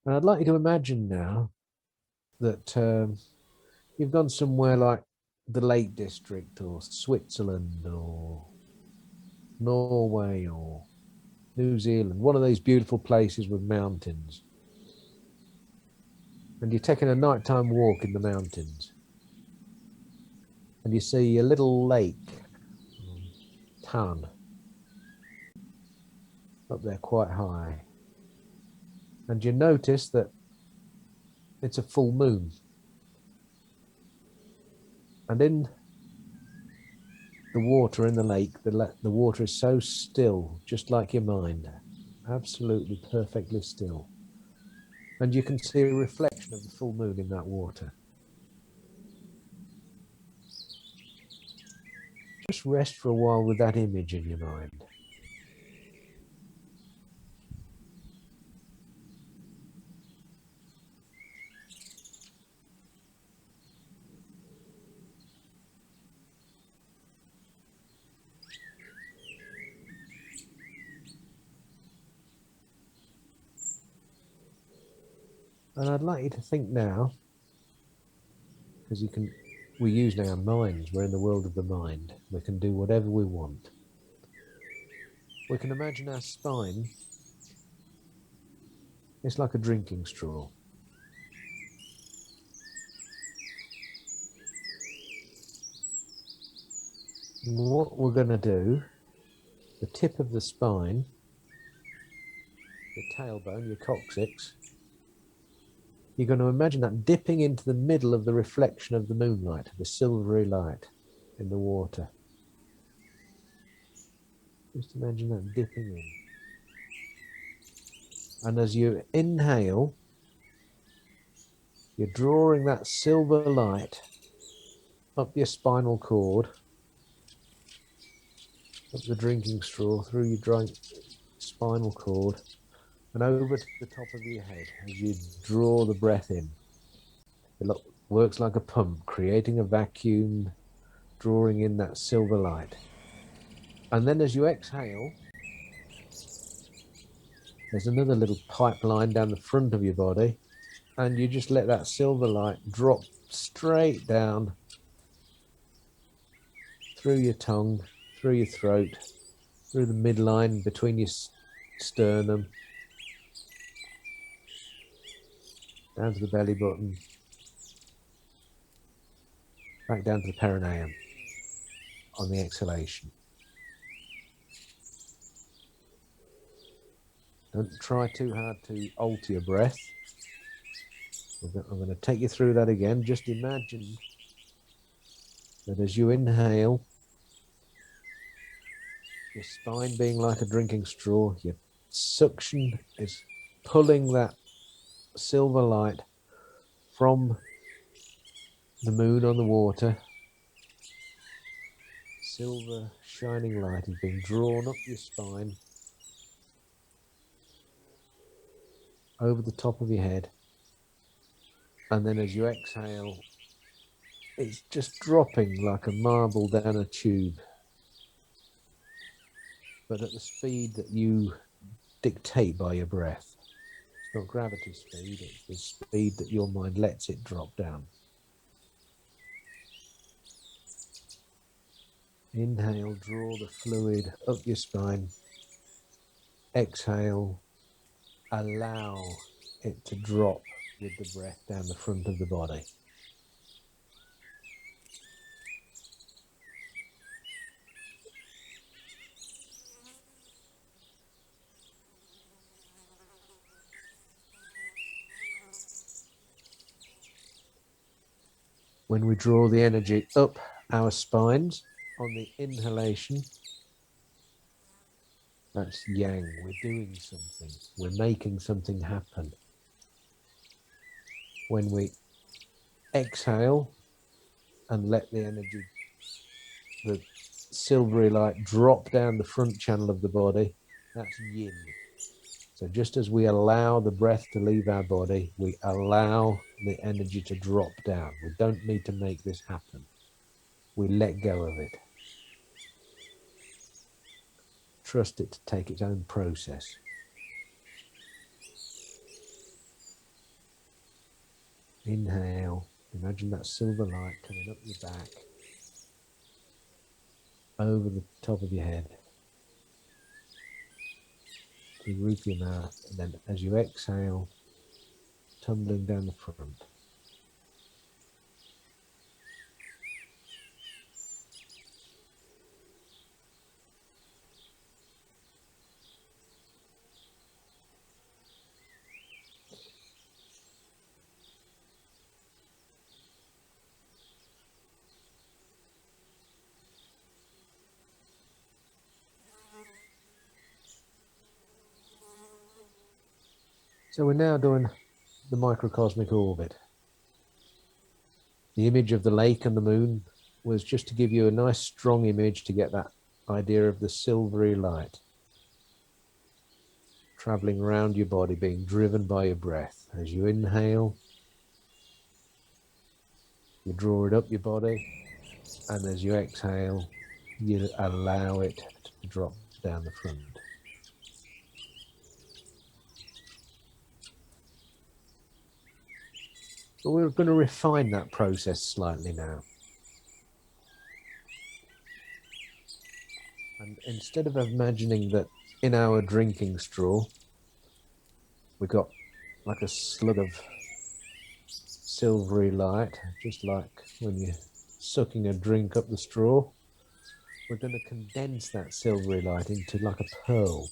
And I'd like you to imagine now that you've gone somewhere like the Lake District or Switzerland or Norway or New Zealand, one of these beautiful places with mountains. And you're taking a nighttime walk in the mountains. And you see a little lake, Tan, up there quite high. And you notice that it's a full moon. And in the water in the lake, the water is so still, just like your mind, absolutely perfectly still. And you can see a reflection of the full moon in that water. Just rest for a while with that image in your mind. And I'd like you to think now, because we're using our minds, we're in the world of the mind, we can do whatever we want. We can imagine our spine, it's like a drinking straw. And what we're going to do, the tip of the spine, your tailbone, your coccyx, you're going to imagine that dipping into the middle of the reflection of the moonlight, the silvery light in the water. Just imagine that dipping in. And as you inhale, you're drawing that silver light up your spinal cord, up the drinking straw, through your spinal cord, and over to the top of your head as you draw the breath in. It works like a pump, creating a vacuum, drawing in that silver light. And then as you exhale, there's another little pipeline down the front of your body, and you just let that silver light drop straight down through your tongue, through your throat, through the midline between your sternum, down to the belly button, back down to the perineum on the exhalation. Don't try too hard to alter your breath. I'm going to take you through that again. Just imagine that as you inhale, your spine being like a drinking straw, your suction is pulling that silver light from the moon on the water. Silver shining light is being drawn up your spine, over the top of your head. And then as you exhale, it's just dropping like a marble down a tube, but at the speed that you dictate by your breath. It's not gravity speed, it's the speed that your mind lets it drop down. Inhale, draw the fluid up your spine. Exhale, allow it to drop with the breath down the front of the body. When we draw the energy up our spines on the inhalation, that's yang. We're doing something. We're making something happen. When we exhale and let the energy, the silvery light, drop down the front channel of the body, that's yin. So just as we allow the breath to leave our body, we allow the energy to drop down. We don't need to make this happen. We let go of it. Trust it to take its own process. Inhale. Imagine that silver light coming up your back, over the top of your head, to the roof of your mouth, and then as you exhale, tumbling down the front. So we're now doing the microcosmic orbit. The image of the lake and the moon was just to give you a nice strong image to get that idea of the silvery light traveling around your body, being driven by your breath. As you inhale, you draw it up your body, and as you exhale, you allow it to drop down the front. But we're going to refine that process slightly now. And instead of imagining that in our drinking straw, we've got like a slug of silvery light, just like when you're sucking a drink up the straw, we're going to condense that silvery light into like a pearl.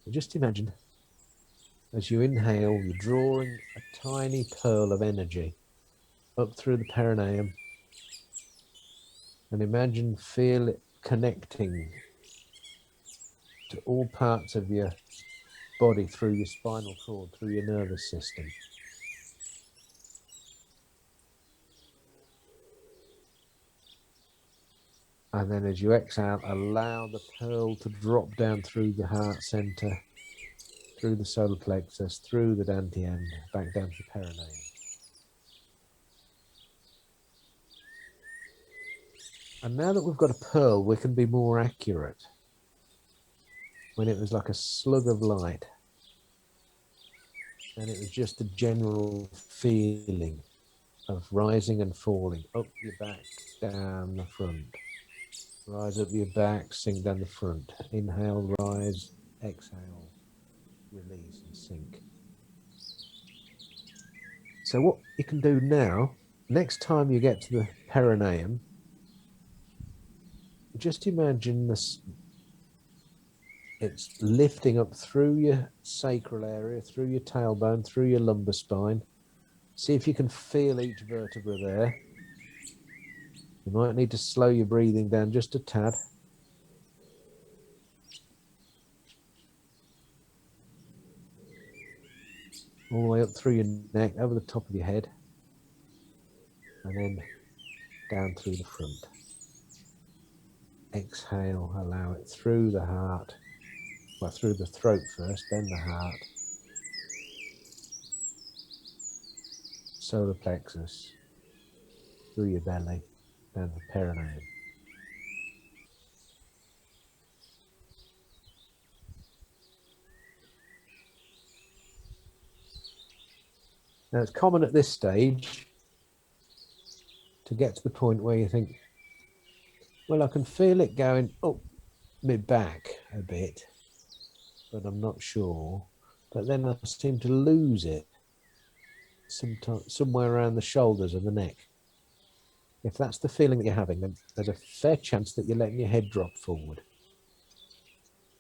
So just imagine, as you inhale, you're drawing a tiny pearl of energy up through the perineum, and imagine, feel it connecting to all parts of your body, through your spinal cord, through your nervous system. And then as you exhale, allow the pearl to drop down through the heart center, through the solar plexus, through the dantian, back down to the perineum. And now that we've got a pearl, we can be more accurate. When it was like a slug of light, and it was just a general feeling of rising and falling, up your back, down the front. Rise up your back, sink down the front. Inhale, rise, exhale, release and sink. So what you can do now, next time you get to the perineum, just imagine this, it's lifting up through your sacral area, through your tailbone, through your lumbar spine. See if you can feel each vertebra there. You might need to slow your breathing down just a tad. All the way up through your neck, over the top of your head, and then down through the front. Exhale, allow it through the heart, well, through the throat first, then the heart, solar plexus, through your belly, down the perineum. Now, it's common at this stage to get to the point where you think, well, I can feel it going up my back a bit, but I'm not sure. But then I seem to lose it somewhere around the shoulders and the neck. If that's the feeling that you're having, then there's a fair chance that you're letting your head drop forward.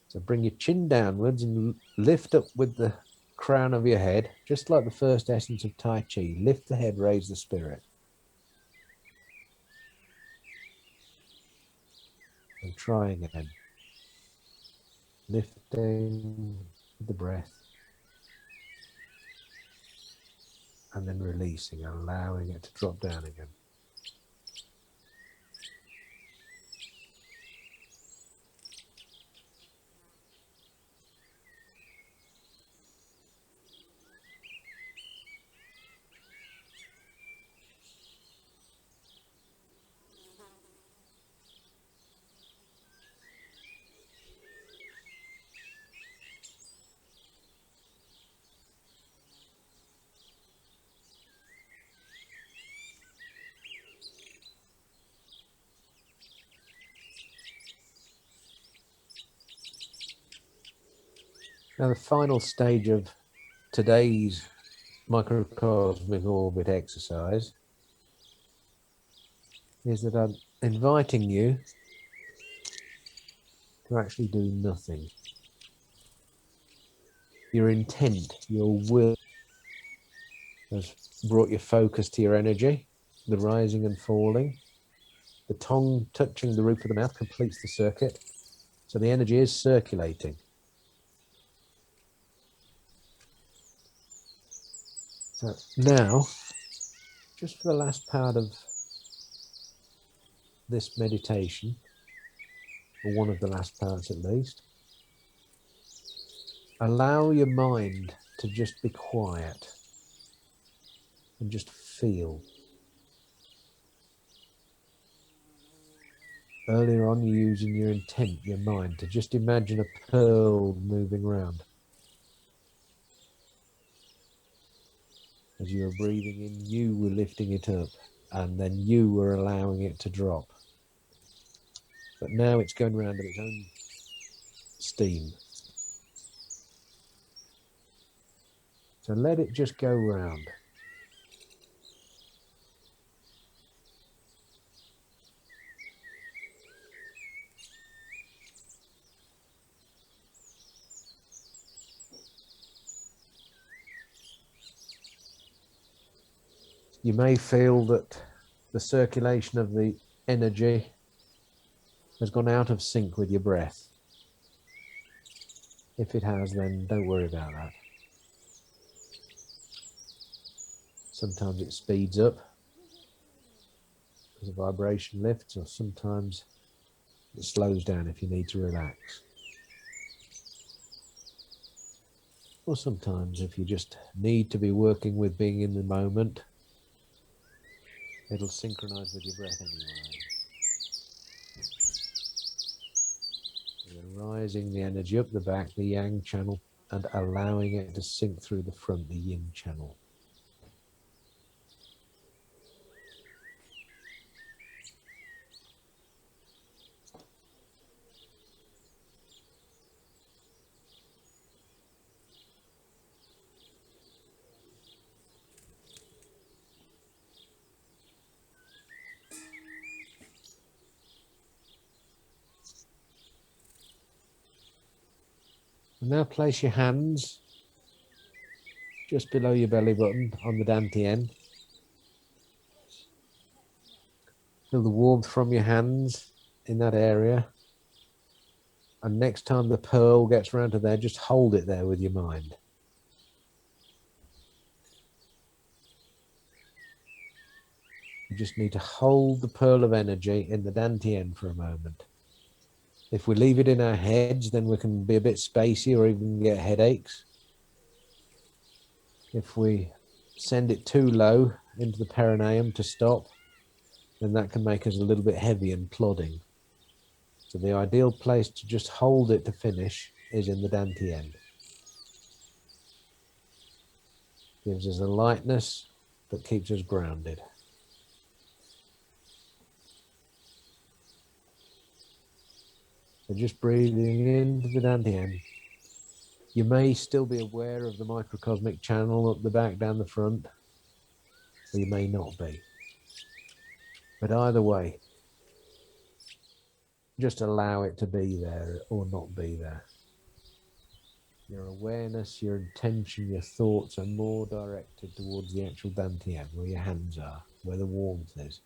So bring your chin downwards and lift up with the crown of your head, just like the first essence of Tai Chi. Lift the head, raise the spirit. And try again. Lifting with the breath. And then releasing, allowing it to drop down again. Now, the final stage of today's microcosmic orbit exercise is that I'm inviting you to actually do nothing. Your intent, your will has brought your focus to your energy, the rising and falling. The tongue touching the roof of the mouth completes the circuit. So the energy is circulating. So now, just for the last part of this meditation, or one of the last parts at least, allow your mind to just be quiet and just feel. Earlier on, you're using your intent, your mind, to just imagine a pearl moving around. As you were breathing in, you were lifting it up, and then you were allowing it to drop. But now it's going around of its own steam. So let it just go round. You may feel that the circulation of the energy has gone out of sync with your breath. If it has, then don't worry about that. Sometimes it speeds up as the vibration lifts, or sometimes it slows down if you need to relax. Or sometimes if you just need to be working with being in the moment, it'll synchronize with your breath anyway. You're rising the energy up the back, the yang channel, and allowing it to sink through the front, the yin channel. And now place your hands just below your belly button on the dantian. Feel the warmth from your hands in that area. And next time the pearl gets around to there, just hold it there with your mind. You just need to hold the pearl of energy in the dantian for a moment. If we leave it in our heads, then we can be a bit spacey or even get headaches. If we send it too low into the perineum to stop, then that can make us a little bit heavy and plodding. So the ideal place to just hold it to finish is in the dantian. Gives us a lightness that keeps us grounded. So just breathing into the dantian. You may still be aware of the microcosmic channel up the back, down the front, or you may not be. But either way, just allow it to be there or not be there. Your awareness, your intention, your thoughts are more directed towards the actual dantian, where your hands are, where the warmth is.